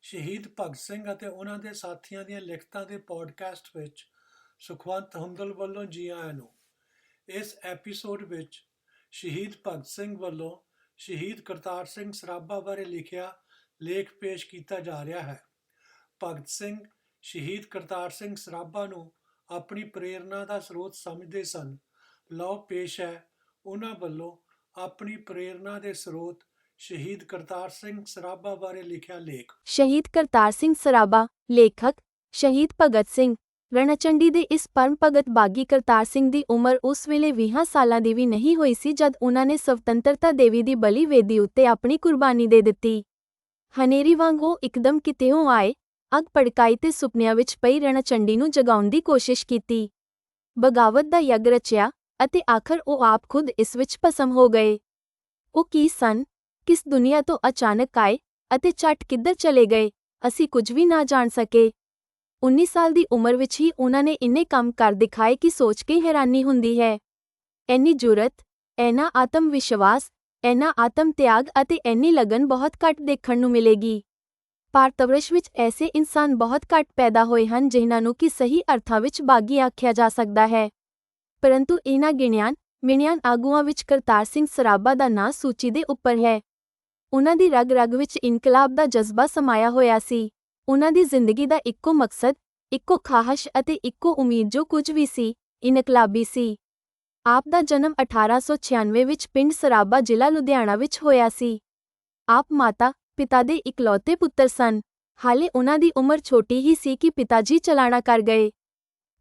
ਸ਼ਹੀਦ ਭਗਤ ਸਿੰਘ ਅਤੇ ਉਹਨਾਂ ਦੇ ਸਾਥੀਆਂ ਦੀਆਂ ਲਿਖਤਾਂ ਦੇ ਪੋਡਕਾਸਟ ਵਿੱਚ ਸੁਖਵੰਤ ਹੁੰਦਲ ਵੱਲੋਂ ਜੀ ਆਇਆਂ ਨੂੰ। ਇਸ ਐਪੀਸੋਡ ਵਿੱਚ ਸ਼ਹੀਦ ਭਗਤ ਸਿੰਘ ਵੱਲੋਂ ਸ਼ਹੀਦ ਕਰਤਾਰ ਸਿੰਘ ਸਰਾਭਾ ਬਾਰੇ ਲਿਖਿਆ ਲੇਖ ਪੇਸ਼ ਕੀਤਾ ਜਾ ਰਿਹਾ ਹੈ। ਭਗਤ ਸਿੰਘ ਸ਼ਹੀਦ ਕਰਤਾਰ ਸਿੰਘ ਸਰਾਭਾ ਨੂੰ ਆਪਣੀ ਪ੍ਰੇਰਨਾ ਦਾ ਸਰੋਤ ਸਮਝਦੇ ਸਨ। ਲਓ ਪੇਸ਼ ਹੈ ਉਹਨਾਂ ਵੱਲੋਂ ਆਪਣੀ ਪ੍ਰੇਰਨਾ ਦੇ ਸਰੋਤ ਸ਼ਹੀਦ ਕਰਤਾਰ ਸਿੰਘ ਸਰਾਭਾ ਬਾਰੇ ਲਿਖਿਆ ਲੇਖ। ਸ਼ਹੀਦ ਕਰਤਾਰ ਸਿੰਘ ਸਰਾਭਾ। ਲੇਖਕ ਸ਼ਹੀਦ ਭਗਤ ਸਿੰਘ। ਰਣਚੰਡੀ ਦੇ ਇਸ ਪਰਮ ਭਗਤ ਬਾਗੀ ਕਰਤਾਰ ਸਿੰਘ ਦੀ ਉਮਰ ਉਸ ਵੇਲੇ 20 ਸਾਲਾਂ ਦੀ ਵੀ ਨਹੀਂ ਹੋਈ ਸੀ ਜਦ ਉਹਨਾਂ ਨੇ ਸਵਤੰਤਰਤਾ ਦੇਵੀ ਦੀ ਬਲੀ ਵੇਦੀ ਉੱਤੇ ਆਪਣੀ ਕੁਰਬਾਨੀ ਦੇ ਦਿੱਤੀ। ਹਨੇਰੀ ਵਾਂਗ ਉਹ ਇੱਕਦਮ ਕਿਤਿਓਂ ਆਏ, ਅੱਗ ਭੜਕਾਈ ਤੇ ਸੁਪਨਿਆਂ ਵਿੱਚ ਪਈ ਰਣਚੰਡੀ ਨੂੰ ਜਗਾਉਣ ਦੀ ਕੋਸ਼ਿਸ਼ ਕੀਤੀ। ਬਗਾਵਤ ਦਾ ਯੱਗ ਰਚਿਆ ਅਤੇ ਆਖਰ ਉਹ ਆਪ ਖੁਦ ਇਸ ਵਿੱਚ ਭਸਮ ਹੋ ਗਏ। ਉਹ ਕੀ ਸਨ, ਕਿਸ ਦੁਨੀਆ ਤੋਂ ਅਚਾਨਕ ਆਏ ਅਤੇ ਝੱਟ ਕਿੱਧਰ ਚਲੇ ਗਏ, ਅਸੀਂ ਕੁਝ ਵੀ ਨਾ ਜਾਣ ਸਕੇ। 19 ਸਾਲ ਦੀ ਉਮਰ ਵਿੱਚ ਹੀ ਉਹਨਾਂ ਨੇ ਇੰਨੇ ਕੰਮ ਕਰ ਦਿਖਾਏ ਕਿ ਸੋਚ ਕੇ ਹੈਰਾਨੀ ਹੁੰਦੀ ਹੈ। ਇੰਨੀ ਜੁਰਤ, ਇੰਨਾ ਆਤਮ ਵਿਸ਼ਵਾਸ, ਇੰਨਾ ਆਤਮ ਤਿਆਗ ਅਤੇ ਇੰਨੀ ਲਗਨ ਬਹੁਤ ਘੱਟ ਦੇਖਣ ਨੂੰ ਮਿਲੇਗੀ। ਭਾਰਤਵਰਸ਼ ਵਿੱਚ ਐਸੇ ਇਨਸਾਨ ਬਹੁਤ ਘੱਟ ਪੈਦਾ ਹੋਏ ਹਨ ਜਿਨ੍ਹਾਂ ਨੂੰ ਕਿ ਸਹੀ ਅਰਥਾਂ ਵਿੱਚ ਬਾਗੀ ਆਖਿਆ ਜਾ ਸਕਦਾ ਹੈ, ਪਰੰਤੂ ਇਹਨਾਂ ਗਿਣਿਆਂ ਆਗੂਆਂ ਵਿੱਚ ਕਰਤਾਰ ਸਿੰਘ ਸਰਾਭਾ ਦਾ ਨਾਂ ਸੂਚੀ ਦੇ ਉੱਪਰ ਹੈ। ਉਹਨਾਂ ਦੀ ਰਗ-ਰਗ ਵਿੱਚ ਇਨਕਲਾਬ ਦਾ ਜਜ਼ਬਾ ਸਮਾਇਆ ਹੋਇਆ ਸੀ। ਉਹਨਾਂ ਦੀ ਜ਼ਿੰਦਗੀ ਦਾ ਇੱਕੋ ਮਕਸਦ, ਇੱਕੋ ਖਾਹਸ਼ ਅਤੇ ਇੱਕੋ ਉਮੀਦ ਜੋ ਕੁਝ ਵੀ ਸੀ, ਇਨਕਲਾਬੀ ਸੀ। ਆਪ ਦਾ ਜਨਮ 1896 ਵਿੱਚ ਪਿੰਡ ਸਰਾਭਾ ਜ਼ਿਲ੍ਹਾ ਲੁਧਿਆਣਾ ਵਿੱਚ ਹੋਇਆ ਸੀ। ਆਪ ਮਾਤਾ ਪਿਤਾ ਦੇ ਇਕਲੌਤੇ ਪੁੱਤਰ ਸਨ। ਹਾਲੇ ਉਹਨਾਂ ਦੀ ਉਮਰ ਛੋਟੀ ਹੀ ਸੀ ਕਿ ਪਿਤਾ ਜੀ ਚਲਾਣਾ ਕਰ ਗਏ,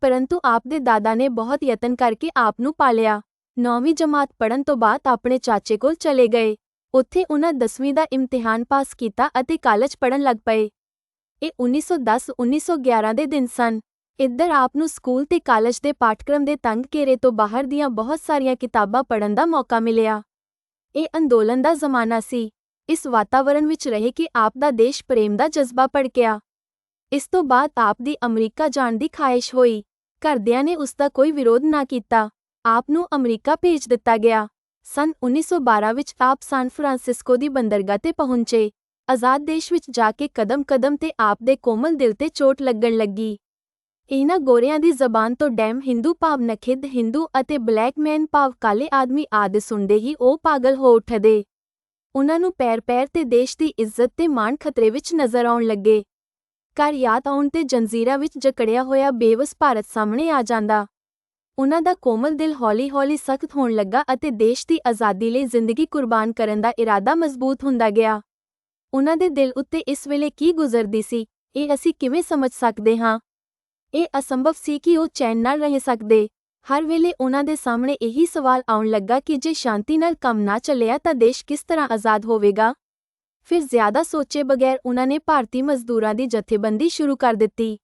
ਪਰੰਤੂ ਆਪ ਦੇ ਦਾਦਾ ਨੇ ਬਹੁਤ ਯਤਨ ਕਰਕੇ ਆਪ ਨੂੰ ਪਾਲਿਆ। 9ਵੀਂ ਜਮਾਤ ਪੜ੍ਹਨ ਤੋਂ ਬਾਅਦ ਆਪਣੇ ਚਾਚੇ ਕੋਲ ਚਲੇ ਗਏ। ਉੱਥੇ ਉਹਨਾਂ 10ਵੀਂ ਦਾ ਇਮਤਿਹਾਨ ਪਾਸ ਕੀਤਾ ਅਤੇ ਕਾਲਜ ਪੜ੍ਹਨ ਲੱਗ ਪਏ। ਇਹ 1910-1911 ਦੇ ਦਿਨ ਸਨ। ਇੱਧਰ ਆਪ ਨੂੰ ਸਕੂਲ ਤੇ ਕਾਲਜ ਦੇ ਪਾਠਕ੍ਰਮ ਦੇ ਤੰਗ ਘੇਰੇ ਤੋਂ ਬਾਹਰ ਦੀਆਂ ਬਹੁਤ ਸਾਰੀਆਂ ਕਿਤਾਬਾਂ ਪੜ੍ਹਨ ਦਾ ਮੌਕਾ ਮਿਲਿਆ। ਇਹ ਅੰਦੋਲਨ ਦਾ ਜ਼ਮਾਨਾ ਸੀ। ਇਸ ਵਾਤਾਵਰਣ ਵਿੱਚ ਰਹਿ ਕੇ ਆਪ ਦਾ ਦੇਸ਼ ਪ੍ਰੇਮ ਦਾ ਜਜ਼ਬਾ ਭੜਕਿਆ। ਇਸ ਤੋਂ ਬਾਅਦ ਆਪ ਦੀ ਅਮਰੀਕਾ ਜਾਣ ਦੀ ਖਾਹਿਸ਼ ਹੋਈ। ਘਰਦਿਆਂ ਨੇ ਉਸ ਦਾ ਕੋਈ ਵਿਰੋਧ ਨਾ ਕੀਤਾ। ਆਪ ਨੂੰ ਅਮਰੀਕਾ ਭੇਜ ਦਿੱਤਾ ਗਿਆ। ਸੰਨ 1912 ਵਿੱਚ ਆਪ ਸਾਨ ਫਰਾਂਸਿਸਕੋ ਦੀ ਬੰਦਰਗਾਹ ਤੇ ਪਹੁੰਚੇ। ਆਜ਼ਾਦ ਦੇਸ਼ ਵਿੱਚ ਜਾ ਕੇ ਕਦਮ-ਕਦਮ ਤੇ ਆਪ ਦੇ ਕੋਮਲ ਦਿਲ ਤੇ ਚੋਟ ਲੱਗਣ ਲੱਗੀ। ਇਹਨਾਂ ਗੋਰਿਆਂ ਦੀ ਜ਼ਬਾਨ ਤੋਂ ਡੈਮ ਹਿੰਦੂ ਭਾਵ ਨਖਿੱਧ ਹਿੰਦੂ ਅਤੇ ਬਲੈਕ ਮੈਨ ਭਾਵ ਕਾਲੇ ਆਦਮੀ ਆਦਿ ਸੁਣਦੇ ਹੀ ਉਹ ਪਾਗਲ ਹੋ ਉੱਠਦੇ। ਉਹਨਾਂ ਨੂੰ ਪੈਰ-ਪੈਰ ਤੇ ਦੇਸ਼ ਦੀ ਇੱਜ਼ਤ ਤੇ ਮਾਣ ਖਤਰੇ ਵਿੱਚ ਨਜ਼ਰ ਆਉਣ ਲੱਗੇ। ਘਰ ਯਾਦ ਆਉਣ ਤੇ ਜੰਜ਼ੀਰਾਂ ਵਿੱਚ ਜਕੜਿਆ ਹੋਇਆ ਬੇਵਸ ਭਾਰਤ ਸਾਹਮਣੇ ਆ ਜਾਂਦਾ। ਉਹਨਾਂ ਦਾ ਕੋਮਲ ਦਿਲ ਹੌਲੀ-ਹੌਲੀ ਸਖਤ ਹੋਣ ਲੱਗਾ ਅਤੇ ਦੇਸ਼ ਦੀ ਆਜ਼ਾਦੀ ਲਈ ਜ਼ਿੰਦਗੀ ਕੁਰਬਾਨ ਕਰਨ ਦਾ ਇਰਾਦਾ ਮਜ਼ਬੂਤ ਹੁੰਦਾ ਗਿਆ। ਉਹਨਾਂ ਦੇ ਦਿਲ ਉੱਤੇ ਇਸ ਵੇਲੇ ਕੀ ਗੁਜ਼ਰਦੀ ਸੀ, ਇਹ ਅਸੀਂ ਕਿਵੇਂ ਸਮਝ ਸਕਦੇ ਹਾਂ? ਇਹ ਅਸੰਭਵ ਸੀ ਕਿ ਉਹ ਚੈਨ ਨਾਲ ਰਹਿ ਸਕਦੇ। ਹਰ ਵੇਲੇ ਉਹਨਾਂ ਦੇ ਸਾਹਮਣੇ ਇਹੀ ਸਵਾਲ ਆਉਣ ਲੱਗਾ ਕਿ ਜੇ ਸ਼ਾਂਤੀ ਨਾਲ ਕੰਮ ਨਾ ਚੱਲਿਆ ਤਾਂ ਦੇਸ਼ ਕਿਸ ਤਰ੍ਹਾਂ ਆਜ਼ਾਦ ਹੋਵੇਗਾ? ਫਿਰ ਜ਼ਿਆਦਾ ਸੋਚੇ ਬਗੈਰ ਉਹਨਾਂ ਨੇ ਭਾਰਤੀ ਮਜ਼ਦੂਰਾਂ ਦੀ ਜਥੇਬੰਦੀ ਸ਼ੁਰੂ ਕਰ ਦਿੱਤੀ।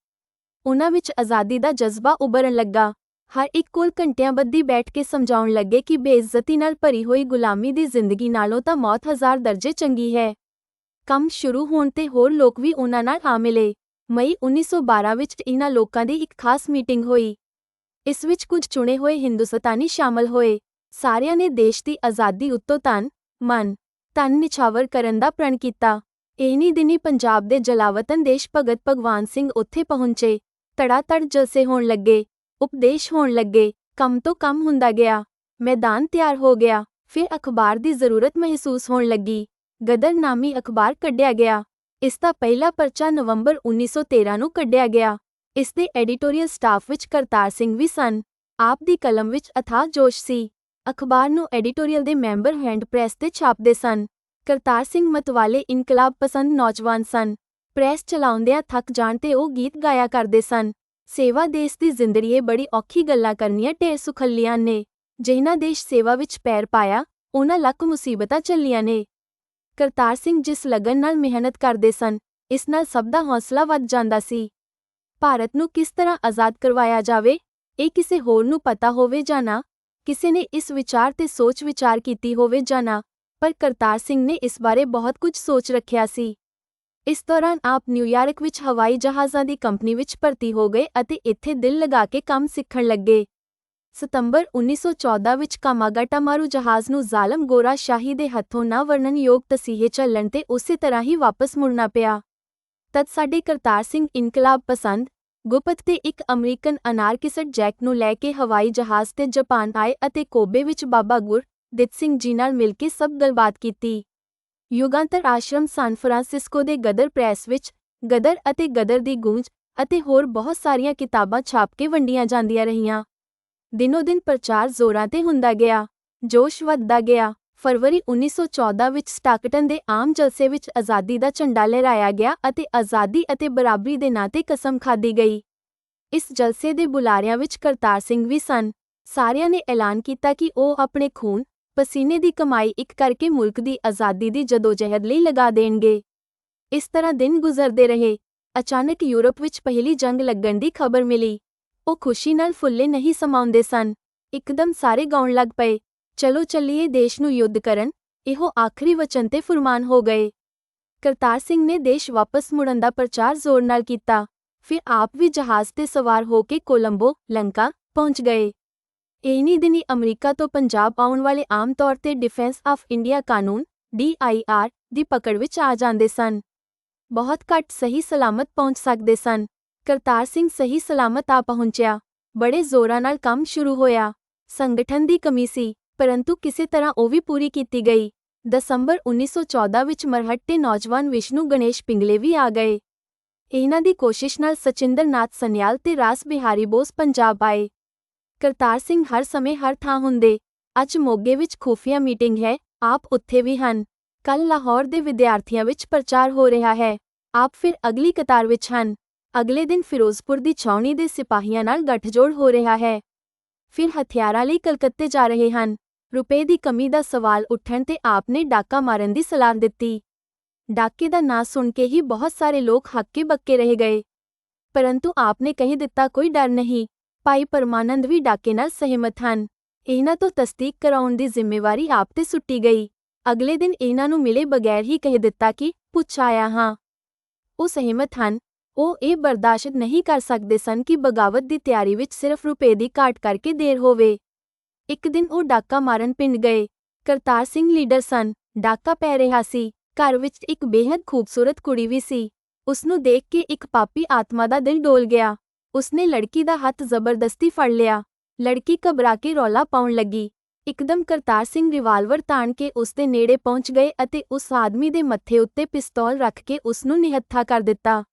ਉਹਨਾਂ ਵਿੱਚ ਆਜ਼ਾਦੀ ਦਾ ਜਜ਼ਬਾ ਉਭਰਨ ਲੱਗਾ। ਹਰ ਇੱਕ ਕੋਲ ਘੰਟਿਆਂ ਬੱਧੀ ਬੈਠ ਕੇ ਸਮਝਾਉਣ ਲੱਗੇ ਕਿ ਬੇਇੱਜ਼ਤੀ ਨਾਲ ਭਰੀ ਹੋਈ ਗੁਲਾਮੀ ਦੀ ਜ਼ਿੰਦਗੀ ਨਾਲੋਂ ਤਾਂ ਮੌਤ 1000 ਦਰਜੇ ਚੰਗੀ ਹੈ। ਕੰਮ ਸ਼ੁਰੂ ਹੋਣ ਤੇ ਹੋਰ ਲੋਕ ਵੀ ਉਹਨਾਂ ਨਾਲ ਆ ਮਿਲੇ। ਮਈ 1912 ਵਿੱਚ ਇਹਨਾਂ ਲੋਕਾਂ ਦੀ ਇੱਕ ਖਾਸ ਮੀਟਿੰਗ ਹੋਈ। ਇਸ ਵਿੱਚ ਕੁਝ ਚੁਣੇ ਹੋਏ ਹਿੰਦੁਸਤਾਨੀ ਸ਼ਾਮਲ ਹੋਏ। ਸਾਰਿਆਂ ਨੇ ਦੇਸ਼ ਦੀ ਆਜ਼ਾਦੀ ਉੱਤੋਂ ਤਨ, ਮਨ, ਧਨ ਨਿਛਾਵਰ ਕਰਨ ਦਾ ਪ੍ਰਣ ਕੀਤਾ। ਇਹਨੀ ਦਿਨੀ ਪੰਜਾਬ ਦੇ ਜਲਾਵਤਨ ਦੇਸ਼ ਭਗਤ ਭਗਵਾਨ ਸਿੰਘ ਉੱਥੇ ਪਹੁੰਚੇ। ਧੜਾ-ਧੜ ਜਲਸੇ ਹੋਣ ਲੱਗੇ, ਉਪਦੇਸ਼ ਹੋਣ ਲੱਗੇ, ਕੰਮ ਤੋਂ ਕੰਮ ਹੁੰਦਾ ਗਿਆ। ਮੈਦਾਨ ਤਿਆਰ ਹੋ ਗਿਆ। ਫਿਰ ਅਖਬਾਰ ਦੀ ਜ਼ਰੂਰਤ ਮਹਿਸੂਸ ਹੋਣ ਲੱਗੀ। ਗਦਰ ਨਾਮੀ ਅਖਬਾਰ ਕੱਢਿਆ ਗਿਆ। ਇਸ ਦਾ ਪਹਿਲਾ ਪਰਚਾ ਨਵੰਬਰ 1913 ਨੂੰ ਕੱਢਿਆ ਗਿਆ। ਇਸ ਦੇ ਐਡੀਟੋਰੀਅਲ ਸਟਾਫ ਵਿੱਚ ਕਰਤਾਰ ਸਿੰਘ ਵੀ ਸਨ। ਆਪ ਦੀ ਕਲਮ ਵਿੱਚ ਅਥਾਹ ਜੋਸ਼ ਸੀ। ਅਖਬਾਰ ਨੂੰ ਐਡੀਟੋਰੀਅਲ ਦੇ ਮੈਂਬਰ ਹੈਂਡ ਪ੍ਰੈਸ ਤੇ ਛਾਪਦੇ ਸਨ। ਕਰਤਾਰ ਸਿੰਘ ਮਤਵਾਲੇ ਇਨਕਲਾਬ ਪਸੰਦ ਨੌਜਵਾਨ ਸਨ। ਪ੍ਰੈਸ ਚਲਾਉਂਦਿਆਂ ਥੱਕ ਜਾਣ ਤੇ ਉਹ ਗੀਤ ਗਾਇਆ ਕਰਦੇ ਸਨ। ਸੇਵਾ ਦੇਸ਼ ਦੀ ਜ਼ਿੰਦੜੀਏ ਬੜੀ ਔਖੀ ਗੱਲਾਂ ਕਰਨੀਆਂ ਢੇਰ ਸੁਖੱਲੀਆਂ ਨੇ। ਜਿਹਨਾਂ ਦੇਸ਼ ਸੇਵਾ ਵਿੱਚ ਪੈਰ ਪਾਇਆ, ਉਹਨਾਂ ਲੱਕ ਮੁਸੀਬਤਾਂ ਝੱਲੀਆਂ ਨੇ। ਕਰਤਾਰ ਸਿੰਘ ਜਿਸ ਲਗਨ ਨਾਲ ਮਿਹਨਤ ਕਰਦੇ ਸਨ, ਇਸ ਨਾਲ ਸਭ ਦਾ ਹੌਸਲਾ ਵੱਧ ਜਾਂਦਾ ਸੀ। ਭਾਰਤ ਨੂੰ ਕਿਸ ਤਰ੍ਹਾਂ ਆਜ਼ਾਦ ਕਰਵਾਇਆ ਜਾਵੇ, ਇਹ ਕਿਸੇ ਹੋਰ ਨੂੰ ਪਤਾ ਹੋਵੇ ਜਾਂ ਨਾ, ਕਿਸੇ ਨੇ ਇਸ ਵਿਚਾਰ ਤੇ ਸੋਚ ਵਿਚਾਰ ਕੀਤੀ ਹੋਵੇ ਜਾਂ ਨਾ, ਪਰ ਕਰਤਾਰ ਸਿੰਘ ਨੇ ਇਸ ਬਾਰੇ ਬਹੁਤ ਕੁਝ ਸੋਚ ਰੱਖਿਆ ਸੀ। ਇਸ ਦੌਰਾਨ ਆਪ ਨਿਊਯਾਰਕ ਵਿੱਚ ਹਵਾਈ ਜਹਾਜ਼ਾਂ ਦੀ ਕੰਪਨੀ ਵਿੱਚ ਭਰਤੀ ਹੋ ਗਏ ਅਤੇ ਇੱਥੇ ਦਿਲ ਲਗਾ ਕੇ ਕੰਮ ਸਿੱਖਣ ਲੱਗੇ। ਸਤੰਬਰ 1914 ਵਿੱਚ ਕਾਮਾਗਾਟਾਮਾਰੂ ਜਹਾਜ਼ ਨੂੰ ਜ਼ਾਲਮ ਗੋਰਾ ਸ਼ਾਹੀ ਦੇ ਹੱਥੋਂ ਨਾ ਵਰਣਨਯੋਗ ਤਸੀਹੇ ਝੱਲਣ ਤੇ ਉਸੇ ਤਰ੍ਹਾਂ ਹੀ ਵਾਪਸ ਮੁੜਨਾ ਪਿਆ। ਤਦ ਸਾਡੇ ਕਰਤਾਰ ਸਿੰਘ ਇਨਕਲਾਬ ਪਸੰਦ, ਗੁਪਤ ਤੇ ਇੱਕ ਅਮਰੀਕਨ ਅਨਾਰਕਿਸਟ ਜੈਕ ਨੂੰ ਲੈ ਕੇ ਹਵਾਈ ਜਹਾਜ਼ ਤੇ ਜਾਪਾਨ ਆਏ ਅਤੇ ਕੋਬੇ ਵਿੱਚ ਬਾਬਾ ਗੁਰਦਿੱਤ ਸਿੰਘ ਜੀ ਨਾਲ ਮਿਲ ਕੇ ਸਭ ਗੱਲਬਾਤ ਕੀਤੀ। ਯੁਗਾਂਤਰ ਆਸ਼ਰਮ ਸਾਨ ਫਰਾਂਸਿਸਕੋ ਦੇ ਗਦਰ ਪ੍ਰੈਸ ਵਿੱਚ ਗਦਰ ਅਤੇ ਗਦਰ ਦੀ ਗੂੰਜ ਅਤੇ ਹੋਰ ਬਹੁਤ ਸਾਰੀਆਂ ਕਿਤਾਬਾਂ ਛਾਪ ਕੇ ਵੰਡੀਆਂ ਜਾਂਦੀਆਂ ਰਹੀਆਂ। ਦਿਨੋ ਦਿਨ ਪ੍ਰਚਾਰ ਜ਼ੋਰਾਂ ਤੇ ਹੁੰਦਾ ਗਿਆ, ਜੋਸ਼ ਵੱਧਦਾ ਗਿਆ। ਫਰਵਰੀ 1914 ਵਿੱਚ ਸਟਾਕਟਨ ਦੇ ਆਮ ਜਲਸੇ ਵਿੱਚ ਆਜ਼ਾਦੀ ਦਾ ਝੰਡਾ ਲਹਿਰਾਇਆ ਗਿਆ ਅਤੇ ਆਜ਼ਾਦੀ ਅਤੇ ਬਰਾਬਰੀ ਦੇ ਨਾਂ ਤੇ ਕਸਮ ਖਾਧੀ ਗਈ। ਇਸ ਜਲਸੇ ਦੇ ਬੁਲਾਰਿਆਂ ਵਿੱਚ ਕਰਤਾਰ ਸਿੰਘ ਵੀ ਸਨ। ਸਾਰਿਆਂ ਨੇ ਐਲਾਨ ਕੀਤਾ ਕਿ ਉਹ ਆਪਣੇ ਖੂਨ ਪਸੀਨੇ ਦੀ ਕਮਾਈ ਇੱਕ ਕਰਕੇ ਮੁਲਕ ਦੀ ਆਜ਼ਾਦੀ ਦੀ ਜਦੋਜਹਿਦ ਲਈ ਲਗਾ ਦੇਣਗੇ। ਇਸ ਤਰ੍ਹਾਂ ਦਿਨ ਗੁਜ਼ਰਦੇ ਰਹੇ। ਅਚਾਨਕ ਯੂਰਪ ਵਿੱਚ ਪਹਿਲੀ ਜੰਗ ਲੱਗਣ ਦੀ ਖਬਰ ਮਿਲੀ। ਉਹ ਖੁਸ਼ੀ ਨਾਲ ਫੁੱਲੇ ਨਹੀਂ ਸਮਾਉਂਦੇ ਸਨ। ਇੱਕਦਮ ਸਾਰੇ ਗਾਉਣ ਲੱਗ ਪਏ, ਚਲੋ ਚੱਲੀਏ ਦੇਸ਼ ਨੂੰ ਯੁੱਧ ਕਰਨ। ਇਹੋ ਆਖਰੀ ਵਚਨ ਤੇ ਫੁਰਮਾਨ ਹੋ ਗਏ। ਕਰਤਾਰ ਸਿੰਘ ਨੇ ਦੇਸ਼ ਵਾਪਸ ਮੁੜਨ ਦਾ ਪ੍ਰਚਾਰ ਜ਼ੋਰ ਨਾਲ ਕੀਤਾ। ਫਿਰ ਆਪ ਵੀ ਜਹਾਜ਼ ਤੇ ਸਵਾਰ ਹੋ ਕੇ ਕੋਲੰਬੋ, ਲੰਕਾ ਪਹੁੰਚ ਗਏ। ਇਨ੍ਹੀਂ ਦਿਨੀਂ ਅਮਰੀਕਾ ਤੋਂ ਪੰਜਾਬ ਆਉਣ ਵਾਲੇ ਆਮ ਤੌਰ ਤੇ ਡਿਫੈਂਸ ਆਫ ਇੰਡੀਆ ਕਾਨੂੰਨ DIR ਦੀ ਪਕੜ ਵਿੱਚ ਆ ਜਾਂਦੇ ਸਨ। ਬਹੁਤ ਘੱਟ ਸਹੀ ਸਲਾਮਤ ਪਹੁੰਚ ਸਕਦੇ ਸਨ। ਕਰਤਾਰ ਸਿੰਘ ਸਹੀ ਸਲਾਮਤ ਆ ਪਹੁੰਚਿਆ। ਬੜੇ ਜ਼ੋਰਾਂ ਨਾਲ ਕੰਮ ਸ਼ੁਰੂ ਹੋਇਆ। ਸੰਗਠਨ ਦੀ ਕਮੀ ਸੀ, ਪਰੰਤੂ ਕਿਸੇ ਤਰ੍ਹਾਂ ਉਹ ਵੀ ਪੂਰੀ ਕੀਤੀ ਗਈ। ਦਸੰਬਰ 1914 ਵਿੱਚ ਮਰਹਟ ਤੇ ਨੌਜਵਾਨ ਵਿਸ਼ਨੂੰ ਗਣੇਸ਼ ਪਿੰਗਲੇ ਵੀ ਆ ਗਏ। ਇਹਨਾਂ ਦੀ ਕੋਸ਼ਿਸ਼ ਨਾਲ ਸਚਿੰਦਰ ਨਾਥ ਸਨਿਆਲ ਤੇ ਰਾਸ ਬਿਹਾਰੀ ਬੋਸ ਪੰਜਾਬ ਆਏ। ਕਰਤਾਰ ਸਿੰਘ ਹਰ ਸਮੇਂ ਹਰ ਥਾਂ ਹੁੰਦੇ। ਅੱਜ ਮੋਗੇ ਵਿੱਚ ਖੁਫੀਆ ਮੀਟਿੰਗ ਹੈ, ਆਪ ਉੱਥੇ ਵੀ ਹਨ। ਕੱਲ੍ਹ ਲਾਹੌਰ ਦੇ ਵਿਦਿਆਰਥੀਆਂ ਵਿੱਚ ਪ੍ਰਚਾਰ ਹੋ ਰਿਹਾ ਹੈ, ਆਪ ਫਿਰ ਅਗਲੀ ਕਤਾਰ ਵਿੱਚ ਹਨ। ਅਗਲੇ ਦਿਨ ਫਿਰੋਜ਼ਪੁਰ ਦੀ ਛਾਉਣੀ ਦੇ ਸਿਪਾਹੀਆਂ ਨਾਲ ਗੱਠਜੋੜ ਹੋ ਰਿਹਾ ਹੈ। ਫਿਰ ਹਥਿਆਰਾਂ ਲਈ ਕਲਕੱਤੇ ਜਾ ਰਹੇ ਹਨ। ਰੁਪਏ ਦੀ ਕਮੀ ਦਾ ਸਵਾਲ ਉੱਠਣ ਤੇ ਆਪ ਨੇ ਡਾਕਾ ਮਾਰਨ ਦੀ ਸਲਾਹ ਦਿੱਤੀ। ਡਾਕੇ ਦਾ ਨਾਂ ਸੁਣ ਕੇ ਹੀ ਬਹੁਤ ਸਾਰੇ ਲੋਕ ਹੱਕੇ ਬੱਕੇ ਰਹਿ ਗਏ, ਪਰੰਤੂ ਆਪ ਨੇ ਕਹਿ ਦਿੱਤਾ ਕੋਈ ਡਰ ਨਹੀਂ। ਭਾਈ ਪਰਮਾਨੰਦ ਵੀ ਡਾਕੇ ਨਾਲ ਸਹਿਮਤ ਹਨ। ਇਹਨਾਂ ਤੋਂ ਤਸਦੀਕ ਕਰਾਉਣ ਦੀ ਜ਼ਿੰਮੇਵਾਰੀ ਆਪ ਤੇ ਸੁੱਟੀ ਗਈ। ਅਗਲੇ ਦਿਨ ਇਹਨਾਂ ਨੂੰ ਮਿਲੇ ਬਗੈਰ ਹੀ ਕਹਿ ਦਿੱਤਾ ਕਿ ਪੁੱਛ ਆਇਆ ਹਾਂ। ਉਹ ਸਹਿਮਤ ਹਨ। ਉਹ ਇਹ ਬਰਦਾਸ਼ਤ ਨਹੀਂ ਕਰ ਸਕਦੇ ਸਨ ਕਿ ਬਗਾਵਤ ਦੀ ਤਿਆਰੀ ਵਿੱਚ ਸਿਰਫ ਰੁਪਏ ਦੀ ਘਾਟ ਕਰਕੇ ਦੇਰ ਹੋਵੇ। ਇੱਕ ਦਿਨ ਉਹ ਡਾਕਾ ਮਾਰਨ ਪਿੰਡ ਗਏ। ਕਰਤਾਰ ਸਿੰਘ ਲੀਡਰ ਸਨ। ਡਾਕਾ ਪੈ ਰਿਹਾ ਸੀ। ਘਰ ਵਿੱਚ ਇੱਕ ਬੇਹੱਦ ਖੂਬਸੂਰਤ ਕੁੜੀ ਵੀ ਸੀ। ਉਸਨੂੰ ਦੇਖ ਕੇ ਇੱਕ ਪਾਪੀ ਆਤਮਾ ਦਾ ਦਿਲ ਡੋਲ ਗਿਆ। ਉਸਨੇ ਲੜਕੀ ਦਾ ਹੱਥ ਜ਼ਬਰਦਸਤੀ ਫੜ ਲਿਆ। ਲੜਕੀ ਘਬਰਾ ਕੇ ਰੌਲਾ ਪਾਉਣ ਲੱਗੀ। ਇੱਕਦਮ ਕਰਤਾਰ ਸਿੰਘ ਰਿਵਾਲਵਰ ਤਾਣ ਕੇ ਉਸਦੇ ਨੇੜੇ ਪਹੁੰਚ ਗਏ ਅਤੇ ਉਸ ਆਦਮੀ ਦੇ ਮੱਥੇ ਉੱਤੇ ਪਿਸਤੌਲ ਰੱਖ ਕੇ ਉਸਨੂੰ ਨਿਹੱਥਾ ਕਰ ਦਿੱਤਾ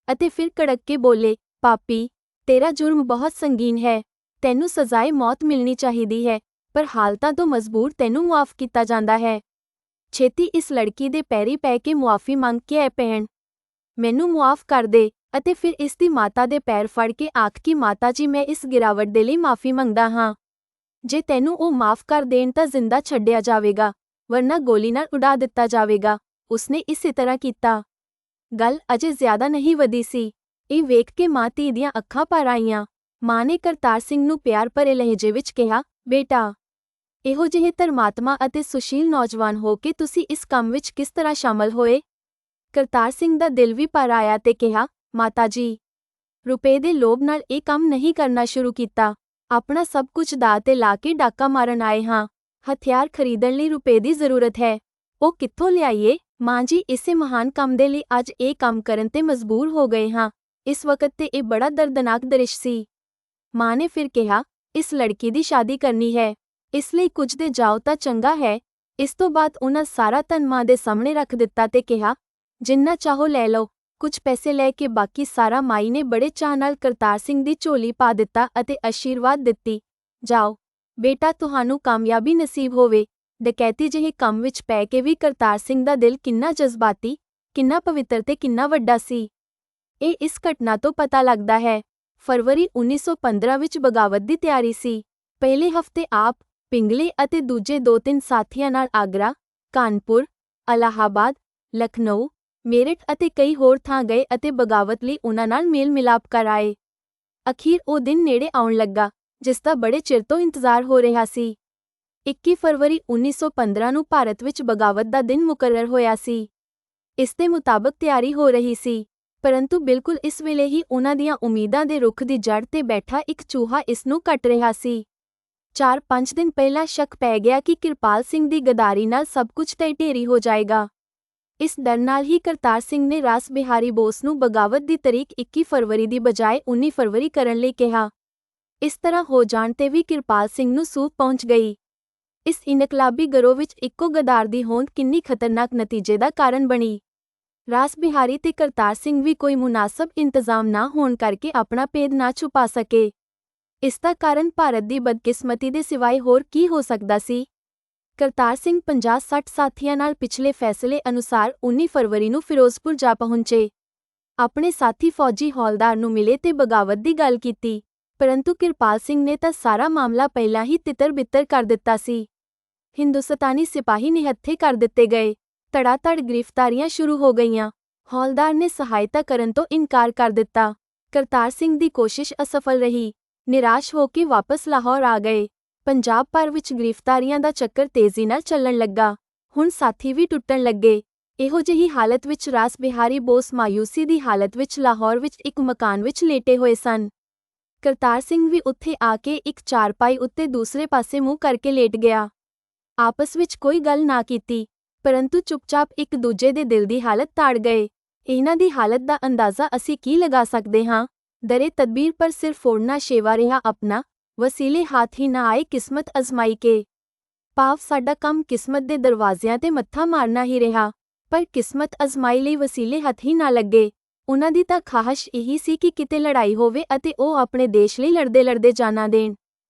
ਅਤੇ ਫਿਰ ਕੜਕ ਕੇ ਬੋਲੇ, ਪਾਪੀ, ਤੇਰਾ ਜੁਰਮ ਬਹੁਤ ਸੰਗੀਨ ਹੈ। ਤੈਨੂੰ ਸਜ਼ਾਏ ਮੌਤ ਮਿਲਣੀ ਚਾਹੀਦੀ ਹੈ, ਪਰ ਹਾਲਤਾਂ ਤੋਂ ਮਜਬੂਰ ਤੈਨੂੰ ਮੁਆਫ ਕੀਤਾ ਜਾਂਦਾ ਹੈ। ਛੇਤੀ ਇਸ ਲੜਕੀ ਦੇ ਪੈਰੀ ਪੈ ਕੇ ਮੁਆਫੀ ਮੰਗ ਕੇ ਐ ਭੈਣ, ਮੈਨੂੰ ਮੁਆਫ ਕਰ ਦੇ। ਅਤੇ ਫਿਰ ਇਸ ਦੀ ਮਾਤਾ ਦੇ ਪੈਰ ਫੜ ਕੇ ਆਖ ਕਿ ਮਾਤਾ ਜੀ ਮੈਂ ਇਸ ਗਿਰਾਵਟ ਦੇ ਲਈ ਮਾਫੀ ਮੰਗਦਾ ਹਾਂ। ਜੇ ਤੈਨੂੰ ਉਹ ਮਾਫ ਕਰ ਦੇਣ ਤਾਂ ਜ਼ਿੰਦਾ ਛੱਡਿਆ ਜਾਵੇਗਾ, ਵਰਨਾ ਗੋਲੀ ਨਾਲ ਉਡਾ ਦਿੱਤਾ ਜਾਵੇਗਾ। ਉਸਨੇ ਇਸੇ ਤਰ੍ਹਾਂ ਕੀਤਾ। ਗੱਲ ਅਜੇ ਜ਼ਿਆਦਾ ਨਹੀਂ ਵਧੀ ਸੀ। ਇਹ ਵੇਖ ਕੇ ਮਾਂ ਧੀ ਦੀਆਂ ਅੱਖਾਂ ਭਰ ਆਈਆਂ। ਮਾਂ ਨੇ ਕਰਤਾਰ ਸਿੰਘ ਨੂੰ ਪਿਆਰ ਭਰੇ ਲਹਿਜੇ ਵਿੱਚ ਕਿਹਾ, ਬੇਟਾ, ਇਹੋ ਜਿਹੇ ਧਰਮਾਤਮਾ ਅਤੇ ਸੁਸ਼ੀਲ ਨੌਜਵਾਨ ਹੋ ਕੇ ਤੁਸੀਂ ਇਸ ਕੰਮ ਵਿੱਚ ਕਿਸ ਤਰ੍ਹਾਂ ਸ਼ਾਮਲ ਹੋਏ? ਕਰਤਾਰ ਸਿੰਘ ਦਾ ਦਿਲ ਵੀ ਭਰ ਆਇਆ ਤੇ ਕਿਹਾ, ਮਾਤਾ ਜੀ, ਰੁਪਏ ਦੇ ਲੋਭ ਨਾਲ ਇਹ ਕੰਮ ਨਹੀਂ ਕਰਨਾ ਸ਼ੁਰੂ ਕੀਤਾ। ਆਪਣਾ ਸਭ ਕੁਝ ਦਾਅ ਤੇ ਲਾ ਕੇ ਡਾਕਾ ਮਾਰਨ ਆਏ ਹਾਂ। ਹਥਿਆਰ ਖਰੀਦਣ ਲਈ ਰੁਪਏ ਦੀ ਜ਼ਰੂਰਤ ਹੈ। ਉਹ ਕਿੱਥੋਂ ਲਿਆਈਏ? ਮਾਂ ਜੀ, ਇਸੇ ਮਹਾਨ ਕੰਮ ਦੇ ਲਈ ਅੱਜ ਇਹ ਕੰਮ ਕਰਨ ਤੇ ਮਜਬੂਰ ਹੋ ਗਏ ਹਾਂ। ਇਸ ਵਕਤ ਤੇ ਇਹ ਬੜਾ ਦਰਦਨਾਕ ਦ੍ਰਿਸ਼ ਸੀ। ਮਾਂ ਨੇ ਫਿਰ ਕਿਹਾ, ਇਸ ਲੜਕੀ ਦੀ ਸ਼ਾਦੀ ਕਰਨੀ ਹੈ, ਇਸ ਲਈ ਕੁਝ ਦੇ ਜਾਓ ਤਾਂ ਚੰਗਾ ਹੈ। ਇਸ ਤੋਂ ਬਾਅਦ ਉਹਨਾਂ ਸਾਰਾ ਧਨ ਮਾਂ ਦੇ ਸਾਹਮਣੇ ਰੱਖ ਦਿੱਤਾ ਤੇ ਕਿਹਾ, ਜਿੰਨਾ ਚਾਹੋ ਲੈ ਲਓ। ਕੁਝ ਪੈਸੇ ਲੈ ਕੇ ਬਾਕੀ ਸਾਰਾ ਮਾਈ ਨੇ ਬੜੇ ਚਾਅ ਨਾਲ ਕਰਤਾਰ ਸਿੰਘ ਦੀ ਝੋਲੀ ਪਾ ਦਿੱਤਾ ਅਤੇ ਅਸ਼ੀਰਵਾਦ ਦਿੱਤੀ, ਜਾਓ ਬੇਟਾ, ਤੁਹਾਨੂੰ ਕਾਮਯਾਬੀ ਨਸੀਬ ਹੋਵੇ। ਡਕੈਤੀ ਜਿਹੇ ਕੰਮ ਵਿੱਚ ਪੈ ਕੇ ਵੀ ਕਰਤਾਰ ਸਿੰਘ ਦਾ ਦਿਲ ਕਿੰਨਾ ਜਜ਼ਬਾਤੀ, ਕਿੰਨਾ ਪਵਿੱਤਰ ਤੇ ਕਿੰਨਾ ਵੱਡਾ ਸੀ, ਇਹ ਇਸ ਘਟਨਾ ਤੋਂ ਪਤਾ ਲੱਗਦਾ ਹੈ। ਫਰਵਰੀ 1915 ਵਿੱਚ ਬਗਾਵਤ ਦੀ ਤਿਆਰੀ ਸੀ। ਪਹਿਲੇ ਹਫ਼ਤੇ ਆਪ, ਪਿੰਗਲੇ ਅਤੇ ਦੂਜੇ 2-3 ਸਾਥੀਆਂ ਨਾਲ ਆਗਰਾ, ਕਾਨਪੁਰ, ਅਲਾਹਾਬਾਦ, ਲਖਨਊ, ਮੇਰਠ ਅਤੇ ਕਈ ਹੋਰ ਥਾਂ ਗਏ ਅਤੇ ਬਗਾਵਤ ਲਈ ਉਹਨਾਂ ਨਾਲ ਮੇਲ ਮਿਲਾਪ ਕਰ ਆਏ। ਅਖੀਰ ਉਹ ਦਿਨ ਨੇੜੇ ਆਉਣ ਲੱਗਾ ਜਿਸ ਦਾ ਬੜੇ ਚਿਰ ਤੋਂ ਇੰਤਜ਼ਾਰ ਹੋ ਰਿਹਾ ਸੀ। 21 ਫਰਵਰੀ 1915 ਨੂੰ ਭਾਰਤ ਵਿੱਚ ਬਗਾਵਤ ਦਾ ਦਿਨ ਮੁਕਰਰ ਹੋਇਆ ਸੀ। ਇਸ ਦੇ ਮੁਤਾਬਕ ਤਿਆਰੀ ਹੋ ਰਹੀ ਸੀ, ਪਰੰਤੂ ਬਿਲਕੁਲ ਇਸ ਵੇਲੇ ਹੀ ਉਹਨਾਂ ਦੀਆਂ ਉਮੀਦਾਂ ਦੇ ਰੁੱਖ ਦੀ ਜੜ੍ਹ ਤੇ ਬੈਠਾ ਇੱਕ ਚੂਹਾ ਇਸ ਨੂੰ ਕੱਟ ਰਿਹਾ ਸੀ। 4-5 ਦਿਨ ਪਹਿਲਾਂ ਸ਼ੱਕ ਪੈ ਗਿਆ ਕਿ ਕਿਰਪਾਲ ਸਿੰਘ ਦੀ ਗਦਾਰੀ ਨਾਲ ਸਭ ਕੁਝ ਢਹਿ ਢੇਰੀ ਹੋ ਜਾਏਗਾ। ਇਸ ਡਰ ਨਾਲ ਹੀ ਕਰਤਾਰ ਸਿੰਘ ਨੇ ਰਾਸ ਬਿਹਾਰੀ ਬੋਸ ਨੂੰ ਬਗਾਵਤ ਦੀ ਤਾਰੀਖ 21 ਫਰਵਰੀ ਦੀ ਬਜਾਏ 19 ਫਰਵਰੀ ਕਰਨ ਲਈ ਕਿਹਾ। ਇਸ ਤਰ੍ਹਾਂ ਹੋ ਜਾਣ ਤੇ ਵੀ ਕਿਰਪਾਲ ਸਿੰਘ ਨੂੰ ਸੂਹ ਪਹੁੰਚ ਗਈ। ਇਸ ਇਨਕਲਾਬੀ ਗਰੋਹ ਵਿੱਚ ਇੱਕੋ ਗਦਾਰ ਦੀ ਹੋਂਦ ਕਿੰਨੀ ਖਤਰਨਾਕ ਨਤੀਜੇ ਦਾ ਕਾਰਨ ਬਣੀ। ਰਾਸ ਬਿਹਾਰੀ ਤੇ ਕਰਤਾਰ ਸਿੰਘ ਵੀ ਕੋਈ ਮੁਨਾਸਬ ਇੰਤਜ਼ਾਮ ਨਾ ਹੋਣ ਕਰਕੇ ਆਪਣਾ ਭੇਦ ਨਾ ਛੁਪਾ ਸਕੇ। ਇਸ ਦਾ ਕਾਰਨ ਭਾਰਤ ਦੀ ਬਦਕਿਸਮਤੀ ਦੇ ਸਿਵਾਏ ਹੋਰ ਕੀ ਹੋ ਸਕਦਾ ਸੀ। ਕਰਤਾਰ ਸਿੰਘ 50-60 ਸਾਥੀਆਂ ਨਾਲ ਪਿਛਲੇ ਫੈਸਲੇ ਅਨੁਸਾਰ 19 ਫਰਵਰੀ ਨੂੰ ਫਿਰੋਜ਼ਪੁਰ ਜਾ ਪਹੁੰਚੇ। ਆਪਣੇ ਸਾਥੀ ਫੌਜੀ ਹੌਲਦਾਰ ਨੂੰ ਮਿਲੇ ਤੇ ਬਗਾਵਤ ਦੀ ਗੱਲ ਕੀਤੀ, ਪਰੰਤੂ ਕਿਰਪਾਲ ਸਿੰਘ ਨੇ ਤਾਂ ਸਾਰਾ ਮਾਮਲਾ ਪਹਿਲਾਂ ਹੀ ਤਿੱਤਰ-ਬਿੱਤਰ ਕਰ ਦਿੱਤਾ ਸੀ। ਹਿੰਦੁਸਤਾਨੀ ਸਿਪਾਹੀ ਨਿਹੱਥੇ ਕਰ ਦਿੱਤੇ ਗਏ। ਧੜਾ-ਧੜ ਗ੍ਰਿਫਤਾਰੀਆਂ ਸ਼ੁਰੂ ਹੋ ਗਈਆਂ। ਹੌਲਦਾਰ ਨੇ ਸਹਾਇਤਾ ਕਰਨ ਤੋਂ ਇਨਕਾਰ ਕਰ ਦਿੱਤਾ। ਕਰਤਾਰ ਸਿੰਘ ਦੀ ਕੋਸ਼ਿਸ਼ ਅਸਫਲ ਰਹੀ। ਨਿਰਾਸ਼ ਹੋ ਕੇ ਵਾਪਸ ਲਾਹੌਰ ਆ ਗਏ। ਪੰਜਾਬ ਭਰ ਵਿੱਚ ਗ੍ਰਿਫਤਾਰੀਆਂ ਦਾ ਚੱਕਰ ਤੇਜ਼ੀ ਨਾਲ ਚੱਲਣ ਲੱਗਾ। ਹੁਣ ਸਾਥੀ ਵੀ ਟੁੱਟਣ ਲੱਗੇ। ਇਹੋ ਜਿਹੀ ਹਾਲਤ ਵਿੱਚ ਰਾਸ ਬਿਹਾਰੀ ਬੋਸ ਮਾਯੂਸੀ ਦੀ ਹਾਲਤ ਵਿੱਚ ਲਾਹੌਰ ਵਿੱਚ ਇੱਕ ਮਕਾਨ ਵਿੱਚ ਲੇਟੇ ਹੋਏ ਸਨ। ਕਰਤਾਰ ਸਿੰਘ ਵੀ ਉੱਥੇ ਆ ਕੇ ਇੱਕ ਚਾਰਪਾਈ ਉੱਤੇ ਦੂਸਰੇ ਪਾਸੇ ਮੂੰਹ ਕਰਕੇ ਲੇਟ ਗਿਆ। ਆਪਸ ਵਿੱਚ ਕੋਈ ਗੱਲ ਨਾ ਕੀਤੀ, ਪਰੰਤੂ ਚੁੱਪਚਾਪ ਇੱਕ ਦੂਜੇ ਦੇ ਦਿਲ ਦੀ ਹਾਲਤ ਤਾੜ ਗਏ। ਇਹਨਾਂ ਦੀ ਹਾਲਤ ਦਾ ਅੰਦਾਜ਼ਾ ਅਸੀਂ ਕੀ ਲਗਾ ਸਕਦੇ ਹਾਂ। ਦਰੇ ਤਦਬੀਰ ਪਰ ਸਿਰ ਫੋੜਨਾ ਸ਼ੇਵਾ ਰਿਹਾ ਆਪਣਾ, ਵਸੀਲੇ ਹਾਥ ਹੀ ਨਾ ਆਏ ਕਿਸਮਤ ਅਜ਼ਮਾਈ ਕੇ। ਭਾਵ ਸਾਡਾ ਕੰਮ ਕਿਸਮਤ ਦੇ ਦਰਵਾਜ਼ਿਆਂ ਤੇ ਮੱਥਾ ਮਾਰਨਾ ਹੀ ਰਿਹਾ, ਪਰ ਕਿਸਮਤ ਅਜ਼ਮਾਈ ਲਈ ਵਸੀਲੇ ਹੱਥ ਹੀ ਨਾ ਲੱਗੇ। ਉਹਨਾਂ ਦੀ ਤਾਂ ਖਾਹਸ਼ ਇਹੀ ਸੀ ਕਿ ਕਿਤੇ ਲੜਾਈ ਹੋਵੇ ਅਤੇ ਉਹ ਆਪਣੇ ਦੇਸ਼ ਲਈ ਲੜਦੇ ਜਾਨਾਂ ਦੇਣ।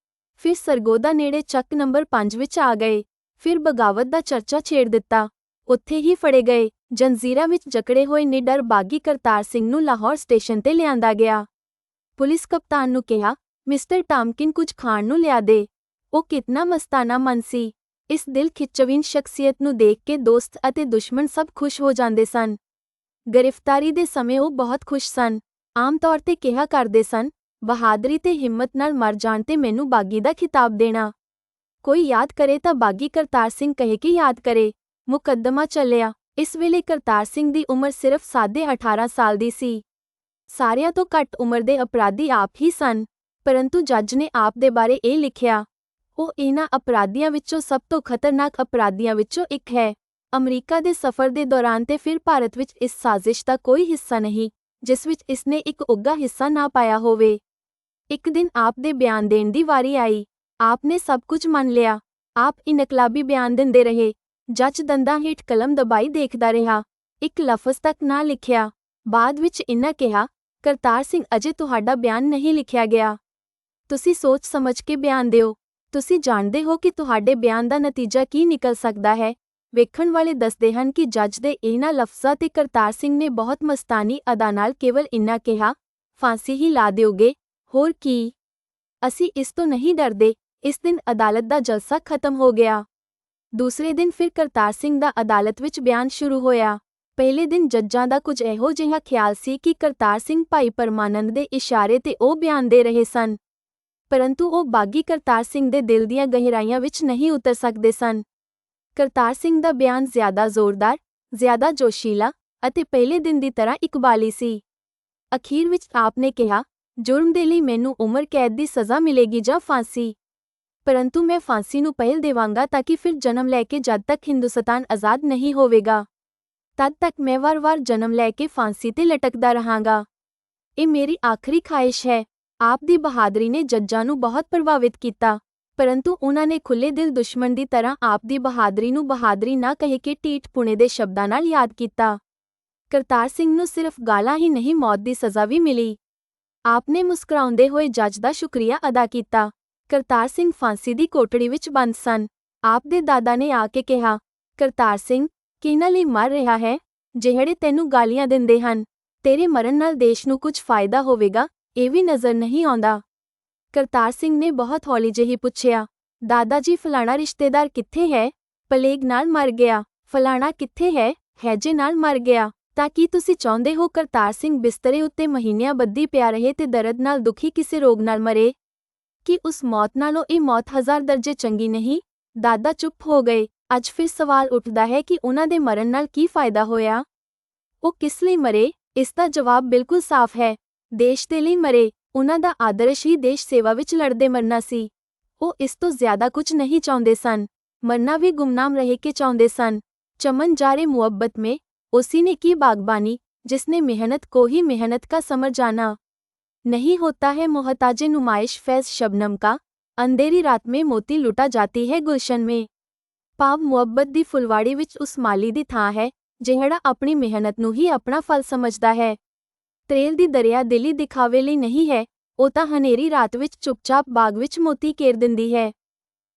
ਫਿਰ ਸਰਗੋਦਾ ਨੇੜੇ ਚੱਕ ਨੰਬਰ 5 ਵਿੱਚ ਆ ਗਏ। ਫਿਰ ਬਗਾਵਤ ਦਾ ਚਰਚਾ ਛੇੜ ਦਿੱਤਾ। ਉੱਥੇ ਹੀ ਫੜੇ ਗਏ। ਜੰਜ਼ੀਰਾਂ ਵਿੱਚ ਜਕੜੇ ਹੋਏ ਨਿਡਰ ਬਾਗੀ ਕਰਤਾਰ ਸਿੰਘ ਨੂੰ ਲਾਹੌਰ ਸਟੇਸ਼ਨ ਤੇ ਲਿਆਂਦਾ ਗਿਆ। ਪੁਲਿਸ ਕਪਤਾਨ ਨੂੰ ਕਿਹਾ, ਮਿਸਟਰ ਟਾਮਕਿਨ ਕੁਝ ਖਾਣ ਨੂੰ ਲਿਆ ਦੇ। ਉਹ ਕਿਤਨਾ ਮਸਤਾਨਾ ਮਨ ਸੀ। ਇਸ ਦਿਲ ਖਿੱਚਵੀਂ ਸ਼ਖਸੀਅਤ ਨੂੰ ਦੇਖ ਕੇ ਦੋਸਤ ਅਤੇ ਦੁਸ਼ਮਣ ਸਭ ਖੁਸ਼ ਹੋ ਜਾਂਦੇ ਸਨ। ਗ੍ਰਿਫਤਾਰੀ ਦੇ ਸਮੇਂ ਉਹ ਬਹੁਤ ਖੁਸ਼ ਸਨ। ਆਮ ਤੌਰ ਤੇ ਕਿਹਾ ਕਰਦੇ ਸਨ, ਬਹਾਦਰੀ ਤੇ ਹਿੰਮਤ ਨਾਲ ਮਰ ਜਾਣ ਤੇ ਮੈਨੂੰ ਬਾਗੀ ਦਾ ਖਿਤਾਬ ਦੇਣਾ। ਕੋਈ ਯਾਦ ਕਰੇ ਤਾਂ ਬਾਗੀ ਕਰਤਾਰ ਸਿੰਘ ਕਹੇ ਕਿ ਯਾਦ ਕਰੇ। ਮੁਕੱਦਮਾ ਚੱਲਿਆ। ਇਸ ਵੇਲੇ ਕਰਤਾਰ ਸਿੰਘ ਦੀ ਉਮਰ ਸਿਰਫ ਸਾਢੇ 18 ਸਾਲ ਦੀ ਸੀ। ਸਾਰਿਆਂ ਤੋਂ ਘੱਟ ਉਮਰ ਦੇ ਅਪਰਾਧੀ ਆਪ ਹੀ ਸਨ, ਪਰੰਤੂ ਜੱਜ ਨੇ ਆਪ ਦੇ ਬਾਰੇ ਇਹ ਲਿਖਿਆ, ਉਹ ਇਹਨਾਂ ਅਪਰਾਧੀਆਂ ਵਿੱਚੋਂ ਸਭ ਤੋਂ ਖਤਰਨਾਕ ਅਪਰਾਧੀਆਂ ਵਿੱਚੋਂ ਇੱਕ ਹੈ। ਅਮਰੀਕਾ ਦੇ ਸਫ਼ਰ ਦੇ ਦੌਰਾਨ ਤੇ ਫਿਰ ਭਾਰਤ ਵਿੱਚ ਇਸ ਸਾਜ਼ਿਸ਼ ਦਾ ਕੋਈ ਹਿੱਸਾ ਨਹੀਂ, ਜਿਸ ਵਿੱਚ ਇਸਨੇ ਇੱਕ ਉੱਘਾ ਹਿੱਸਾ ਨਾ ਪਾਇਆ ਹੋਵੇ। ਇੱਕ ਦਿਨ ਆਪ ਦੇ ਬਿਆਨ ਦੇਣ ਦੀ ਵਾਰੀ ਆਈ। ਆਪ ਨੇ ਸਭ ਕੁਝ ਮੰਨ ਲਿਆ। ਆਪ ਇਨਕਲਾਬੀ ਬਿਆਨ ਦਿੰਦੇ ਰਹੇ। ਜੱਜ ਦੰਦਾਂ ਹੇਠ ਕਲਮ ਦਬਾਈ ਦੇਖਦਾ ਰਿਹਾ। ਇੱਕ ਲਫ਼ਜ਼ ਤੱਕ ਨਾ ਲਿਖਿਆ। ਬਾਅਦ ਵਿੱਚ ਇਹਨਾਂ ਕਿਹਾ, ਕਰਤਾਰ ਸਿੰਘ ਅਜੇ ਤੁਹਾਡਾ ਬਿਆਨ ਨਹੀਂ ਲਿਖਿਆ ਗਿਆ। ਤੁਸੀਂ ਸੋਚ ਸਮਝ ਕੇ ਬਿਆਨ ਦਿਓ। ਤੁਸੀਂ ਜਾਣਦੇ ਹੋ ਕਿ ਤੁਹਾਡੇ ਬਿਆਨ ਦਾ ਨਤੀਜਾ ਕੀ ਨਿਕਲ ਸਕਦਾ ਹੈ। ਵੇਖਣ ਵਾਲੇ ਦੱਸਦੇ ਹਨ ਕਿ ਜੱਜ ਦੇ ਇਹਨਾਂ ਲਫ਼ਜ਼ਾਂ ਤੇ ਕਰਤਾਰ ਸਿੰਘ ਨੇ ਬਹੁਤ ਮਸਤਾਨੀ ਅਦਾ ਨਾਲ ਕੇਵਲ ਇੰਨਾ ਕਿਹਾ, ਫਾਂਸੀ ਹੀ ਲਾ ਦਿਓਗੇ, ਹੋਰ ਕੀ। ਅਸੀਂ ਇਸ ਤੋਂ ਨਹੀਂ ਡਰਦੇ। ਇਸ ਦਿਨ ਅਦਾਲਤ ਦਾ ਜਲਸਾ ਖਤਮ ਹੋ ਗਿਆ। ਦੂਸਰੇ ਦਿਨ ਫਿਰ ਕਰਤਾਰ ਸਿੰਘ ਦਾ ਅਦਾਲਤ ਵਿੱਚ ਬਿਆਨ ਸ਼ੁਰੂ ਹੋਇਆ। ਪਹਿਲੇ ਦਿਨ ਜੱਜਾਂ ਦਾ ਕੁਝ ਇਹੋ ਜਿਹਾ ਖਿਆਲ ਸੀ ਕਿ ਕਰਤਾਰ ਸਿੰਘ ਭਾਈ ਪਰਮਾਨੰਦ ਦੇ ਇਸ਼ਾਰੇ ਤੇ ਉਹ ਬਿਆਨ ਦੇ ਰਹੇ ਸਨ, ਪਰੰਤੂ ਉਹ ਬਾਗੀ ਕਰਤਾਰ ਸਿੰਘ ਦੇ ਦਿਲ ਦੀਆਂ ਗਹਿਰਾਈਆਂ ਵਿੱਚ ਨਹੀਂ ਉਤਰ ਸਕਦੇ ਸਨ। ਕਰਤਾਰ ਸਿੰਘ ਦਾ ਬਿਆਨ ਜ਼ਿਆਦਾ ਜ਼ੋਰਦਾਰ, ਜ਼ਿਆਦਾ ਜੋਸ਼ੀਲਾ ਅਤੇ ਪਹਿਲੇ ਦਿਨ ਦੀ ਤਰ੍ਹਾਂ ਇਕਬਾਲੀ ਸੀ। ਅਖੀਰ ਵਿੱਚ ਆਪ ਨੇ ਕਿਹਾ, ਜੁਰਮ ਦੇ ਲਈ ਮੈਨੂੰ ਉਮਰ ਕੈਦ ਦੀ ਸਜ਼ਾ ਮਿਲੇਗੀ ਜਾਂ ਫਾਂਸੀ, ਪਰੰਤੂ ਮੈਂ ਫਾਂਸੀ ਨੂੰ ਪਹਿਲ ਦੇਵਾਂਗਾ ਤਾਂ ਕਿ ਫਿਰ ਜਨਮ ਲੈ ਕੇ ਜਦ ਤੱਕ ਹਿੰਦੁਸਤਾਨ ਆਜ਼ਾਦ ਨਹੀਂ ਹੋਵੇਗਾ, ਤਦ ਤੱਕ ਮੈਂ ਵਾਰ-ਵਾਰ ਜਨਮ ਲੈ ਕੇ ਫਾਂਸੀ ਤੇ ਲਟਕਦਾ ਰਹਾਂਗਾ। ਇਹ ਮੇਰੀ ਆਖਰੀ ਖਾਹਿਸ਼ ਹੈ। ਆਪ ਦੀ ਬਹਾਦਰੀ ਨੇ ਜੱਜਾਂ ਨੂੰ ਬਹੁਤ ਪ੍ਰਭਾਵਿਤ ਕੀਤਾ, ਪਰੰਤੂ ਉਹਨਾਂ ਨੇ ਖੁੱਲੇ ਦਿਲ ਦੁਸ਼ਮਣ ਦੀ ਤਰ੍ਹਾਂ ਆਪ ਦੀ ਬਹਾਦਰੀ ਨੂੰ ਬਹਾਦਰੀ ਨਾ ਕਹਿ ਕੇ ਢੀਠ ਪੁਣੇ ਦੇ ਸ਼ਬਦਾਂ ਨਾਲ ਯਾਦ ਕੀਤਾ। ਕਰਤਾਰ ਸਿੰਘ ਨੂੰ ਸਿਰਫ ਗਾਲਾਂ ਹੀ ਨਹੀਂ ਮੌਤ ਦੀ ਸਜ਼ਾ ਵੀ ਮਿਲੀ। ਆਪ ਨੇ ਮੁਸਕਰਾਉਂਦੇ ਹੋਏ ਜੱਜ ਦਾ ਸ਼ੁਕਰੀਆ ਅਦਾ ਕੀਤਾ। ਕਰਤਾਰ ਸਿੰਘ ਫਾਂਸੀ ਦੀ ਕੋਟੜੀ ਵਿੱਚ ਬੰਦ ਸਨ। ਆਪ ਦੇ ਦਾਦਾ ਨੇ ਆ ਕੇ ਕਿਹਾ, ਕਰਤਾਰ ਸਿੰਘ, ਕਿਹਨਾਂ ਲਈ ਮਰ ਰਿਹਾ ਹੈ? ਜਿਹੜੇ ਤੈਨੂੰ ਗਾਲੀਆਂ ਦਿੰਦੇ ਹਨ। ਤੇਰੇ ਮਰਨ ਨਾਲ ਦੇਸ਼ ਨੂੰ ਕੁਝ ਫਾਇਦਾ ਹੋਵੇਗਾ, ਇਹ ਵੀ ਨਜ਼ਰ ਨਹੀਂ ਆਉਂਦਾ। ਕਰਤਾਰ ਸਿੰਘ ਨੇ ਬਹੁਤ ਹੌਲੀ ਜਿਹੀ ਪੁੱਛਿਆ, ਦਾਦਾ ਜੀ ਫਲਾਣਾ ਰਿਸ਼ਤੇਦਾਰ ਕਿੱਥੇ ਹੈ? ਪਲੇਗ ਨਾਲ ਮਰ ਗਿਆ। ਫਲਾਣਾ ਕਿੱਥੇ ਹੈ? ਹੈਜੇ ਨਾਲ ਮਰ ਗਿਆ। ਤਾਂ ਕੀ ਤੁਸੀਂ ਚਾਹੁੰਦੇ ਹੋ ਕਰਤਾਰ ਸਿੰਘ ਬਿਸਤਰੇ ਉੱਤੇ ਮਹੀਨਿਆਂ ਬੱਧੀ ਪਿਆ ਰਹੇ ਤੇ ਦਰਦ ਨਾਲ ਦੁਖੀ ਕਿਸੇ ਰੋਗ ਨਾਲ ਮਰੇ? ਕਿ ਉਸ ਮੌਤ ਨਾਲੋਂ ਇਹ ਮੌਤ 1000 ਦਰਜੇ ਚੰਗੀ ਨਹੀਂ? ਦਾਦਾ ਚੁੱਪ ਹੋ ਗਏ। ਅੱਜ ਫਿਰ ਸਵਾਲ ਉੱਠਦਾ ਹੈ ਕਿ ਉਹਨਾਂ ਦੇ ਮਰਨ ਨਾਲ ਕੀ ਫਾਇਦਾ ਹੋਇਆ? ਉਹ ਕਿਸ ਲਈ ਮਰੇ? ਇਸ ਦਾ ਜਵਾਬ ਬਿਲਕੁਲ ਸਾਫ਼ ਹੈ, ਦੇਸ਼ ਦੇ ਲਈ ਮਰੇ। ਉਹਨਾਂ ਦਾ ਆਦਰਸ਼ ਹੀ ਦੇਸ਼ ਸੇਵਾ ਵਿੱਚ ਲੜਦੇ ਮਰਨਾ ਸੀ। ਉਹ ਇਸ ਤੋਂ ਜ਼ਿਆਦਾ ਕੁਝ ਨਹੀਂ ਚਾਹੁੰਦੇ ਸਨ। ਮਰਨਾ ਵੀ ਗੁਮਨਾਮ ਰਹਿ ਕੇ ਚਾਹੁੰਦੇ ਸਨ। ਚਮਨ ਜਾਰੇ ਮੁਹੱਬਤ ਮੇਂ उसी ने की बागबानी, जिसने मेहनत को ही मेहनत का समर जाना। नहीं होता है मोहताजे नुमाइश फैज़ शबनम का, अंधेरी रात में मोती लुटा जाती है गुलशन में। ਭਾਵ ਮੁਹੱਬਤ ਦੀ ਫੁਲਵਾੜੀ ਵਿੱਚ ਉਸ ਮਾਲੀ ਦੀ ਥਾਂ ਹੈ, ਜਿਹੜਾ ਆਪਣੀ ਮਿਹਨਤ ਨੂੰ ਹੀ ਆਪਣਾ ਫਲ ਸਮਝਦਾ ਹੈ। ਤ੍ਰੇਲ ਦੀ ਦਰਿਆ ਦਿਲੀ ਦਿਖਾਵੇ ਲਈ ਨਹੀਂ ਹੈ, ਉਹ ਤਾਂ ਹਨੇਰੀ ਰਾਤ ਵਿੱਚ ਚੁੱਪਚਾਪ ਬਾਗ ਵਿੱਚ ਮੋਤੀ ਕੇਰ ਦਿੰਦੀ ਹੈ।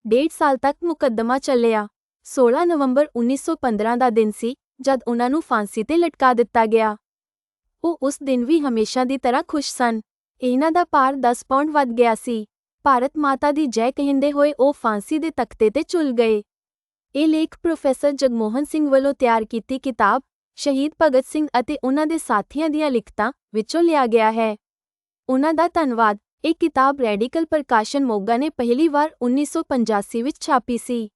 1.5 ਸਾਲ ਤੱਕ ਮੁਕੱਦਮਾ ਚੱਲਿਆ। 16 ਨਵੰਬਰ 1915 ਦਾ ਦਿਨ ਸੀ, ਜਦ ਉਨ੍ਹਾਂ ਨੂੰ ਫਾਂਸੀ ਤੇ ਲਟਕਾ ਦਿੱਤਾ ਗਿਆ। ਉਹ ਉਸ ਦਿਨ ਵੀ ਹਮੇਸ਼ਾ ਦੀ ਤਰ੍ਹਾਂ ਖੁਸ਼ ਸਨ। ਇਹਨਾਂ ਦਾ ਭਾਰ 10 ਪਾਉਂਡ ਵੱਧ ਗਿਆ ਸੀ। ਭਾਰਤ ਮਾਤਾ ਦੀ ਜੈ ਕਹਿੰਦੇ ਹੋਏ ਉਹ ਫਾਂਸੀ ਦੇ ਤਖਤੇ ਤੇ ਝੁੱਲ ਗਏ। ਇਹ ਲੇਖ ਪ੍ਰੋਫੈਸਰ ਜਗਮੋਹਨ ਸਿੰਘ ਵੱਲੋਂ ਤਿਆਰ ਕੀਤੀ ਕਿਤਾਬ ਸ਼ਹੀਦ ਭਗਤ ਸਿੰਘ ਅਤੇ ਉਨ੍ਹਾਂ ਦੇ ਸਾਥੀਆਂ ਦੀਆਂ ਲਿਖਤਾਂ ਵਿੱਚੋਂ ਲਿਆ ਗਿਆ ਹੈ। ਉਨ੍ਹਾਂ ਦਾ ਧੰਨਵਾਦ। ਇਹ ਕਿਤਾਬ ਰੈਡੀਕਲ ਪ੍ਰਕਾਸ਼ਨ ਮੋਗਾ ਨੇ ਪਹਿਲੀ ਵਾਰ 1985 ਵਿੱਚ ਛਾਪੀ ਸੀ।